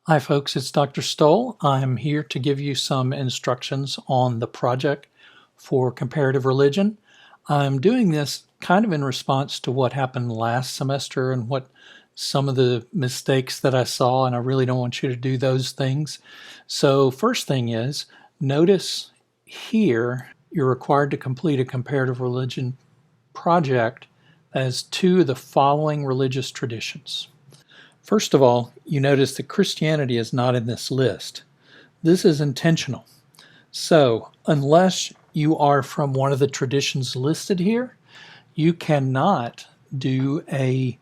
Hi folks, it's Dr. Stoll. I'm here to give you some instructions on the project for comparative religion. I'm doing this kind of in response to what happened last semester and what some of the mistakes that I saw, and I really don't want you to do those things. So first thing is, notice here you're required to complete a comparative religion project as two of the following religious traditions. First of all, you notice that Christianity is not in this list. This is intentional. So, unless you are from one of the traditions listed here, you cannot do a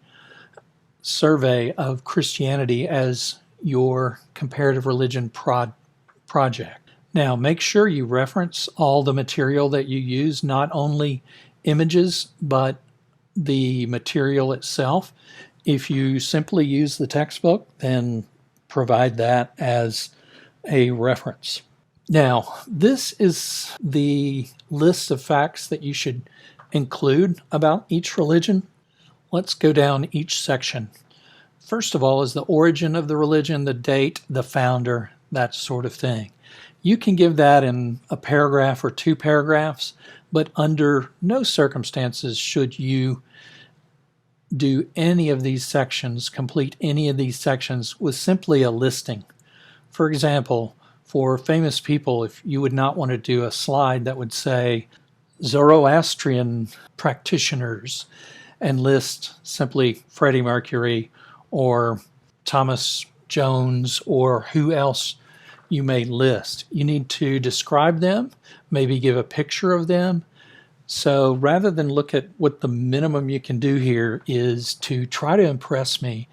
survey of Christianity as your comparative religion project. Now, make sure you reference all the material that you use, not only images, but the material itself. If you simply use the textbook, then provide that as a reference. Now, this is the list of facts that you should include about each religion. Let's go down each section. First of all is the origin of the religion, the date, the founder, that sort of thing. You can give that in a paragraph or two paragraphs, but under no circumstances should you do any of these sections, complete any of these sections with simply a listing. For example, for famous people, if you would not want to do a slide that would say Zoroastrian practitioners and list simply Freddie Mercury or Thomas Jones or who else you may list. You need to describe them, maybe give a picture of them. So rather than look at what the minimum you can do here is to try to impress me,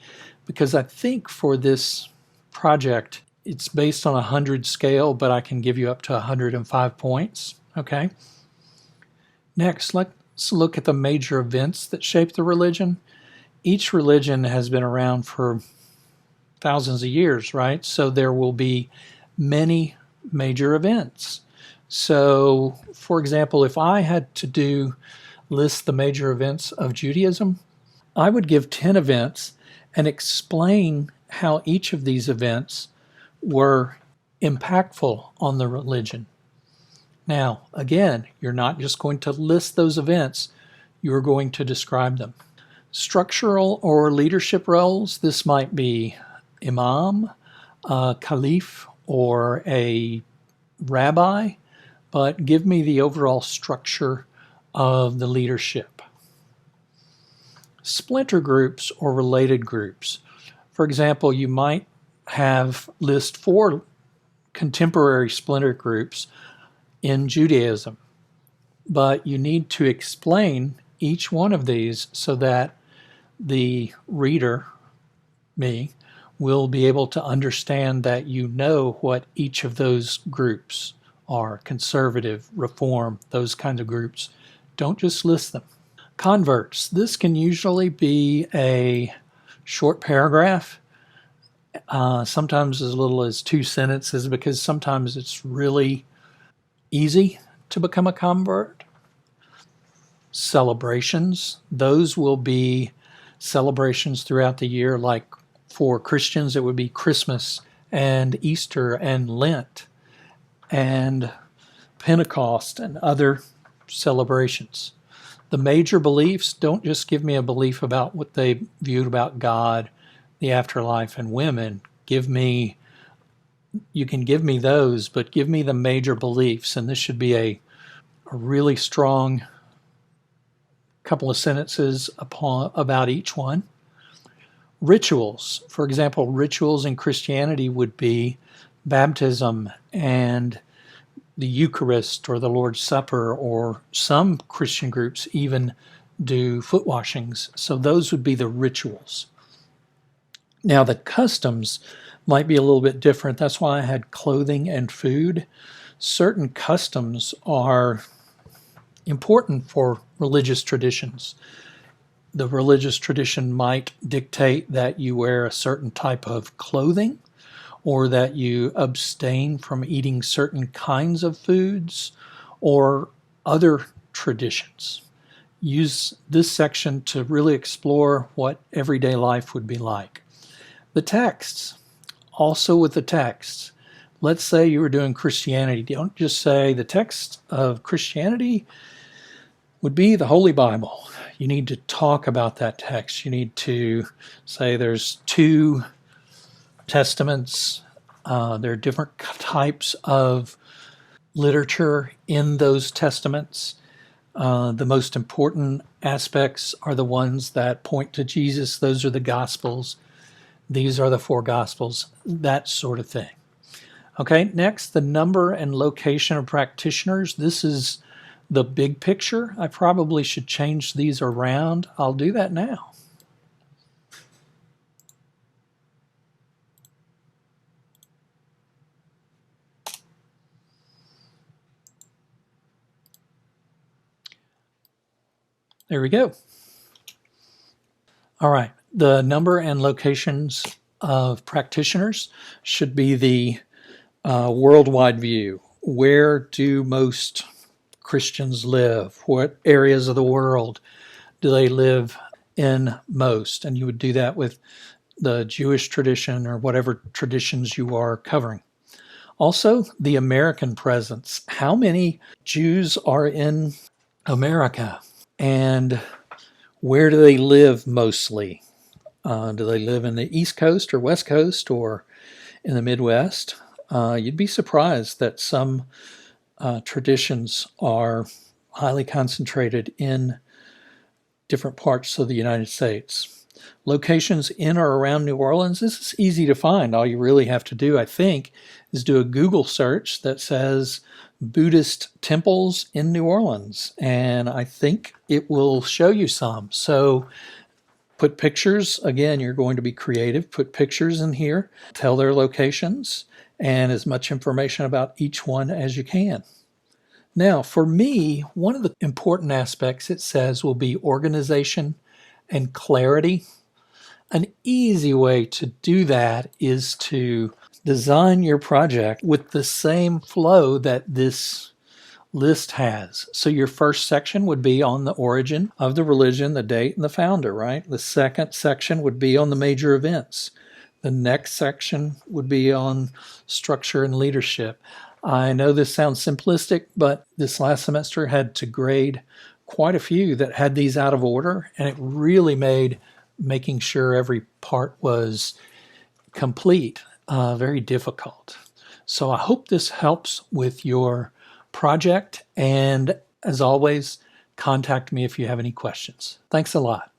because I think for this project, it's based on a 100 scale, but I can give you up to 105 points, okay? Next, let's look at the major events that shape the religion. Each religion has been around for thousands of years, right? So there will be many major events. So, for example, if I had to list the major events of Judaism, I would give 10 events and explain how each of these events were impactful on the religion. Now, again, you're not just going to list those events, you're going to describe them. Structural or leadership roles, this might be imam, a caliph, or a rabbi, but give me the overall structure of the leadership. Splinter groups or related groups. For example, you might list 4 contemporary splinter groups in Judaism, but you need to explain each one of these so that the reader, me, will be able to understand that you know what each of those groups are: conservative, reform, those kinds of groups. Don't just list them. Converts. This can usually be a short paragraph, sometimes as little as 2 sentences, because sometimes it's really easy to become a convert. Celebrations. Those will be celebrations throughout the year, like for Christians, it would be Christmas and Easter and Lent and Pentecost and other celebrations. The major beliefs, don't just give me a belief about what they viewed about God, the afterlife, and women. You can give me those, but give me the major beliefs, and this should be a really strong couple of sentences about each one. Rituals. For example, rituals in Christianity would be baptism and the Eucharist or the Lord's Supper, or some Christian groups even do foot washings. So those would be the rituals. Now the customs might be a little bit different. That's why I had clothing and food. Certain customs are important for religious traditions. The religious tradition might dictate that you wear a certain type of clothing, or that you abstain from eating certain kinds of foods, or other traditions. Use this section to really explore what everyday life would be like. The texts. Also with the texts. Let's say you were doing Christianity. Don't just say the text of Christianity would be the Holy Bible. You need to talk about that text. You need to say there's two testaments. There are different types of literature in those testaments. The most important aspects are the ones that point to Jesus. Those are the Gospels. These are the four Gospels, that sort of thing. Okay, next, the number and location of practitioners. This is the big picture. I probably should change these around. I'll do that now. There we go. All right, the number and locations of practitioners should be the worldwide view. Where do most Christians live? What areas of the world do they live in most? And you would do that with the Jewish tradition or whatever traditions you are covering. Also, the American presence. How many Jews are in America? And where do they live mostly? Do they live in the East Coast or West Coast or in the Midwest? You'd be surprised that some traditions are highly concentrated in different parts of the United States. Locations in or around New Orleans, this is easy to find. All you really have to do, I think, is do a Google search that says Buddhist temples in New Orleans, and I think it will show you some. So put pictures. Again, you're going to be creative. Put pictures in here, tell their locations, and as much information about each one as you can. Now, for me, one of the important aspects it says will be organization and clarity. An easy way to do that is to design your project with the same flow that this list has. So your first section would be on the origin of the religion, the date, and the founder, right? The second section would be on the major events. The next section would be on structure and leadership. I know this sounds simplistic, but this last semester had to grade quite a few that had these out of order, and it really made making sure every part was complete very difficult. So I hope this helps with your project, and as always, contact me if you have any questions. Thanks a lot.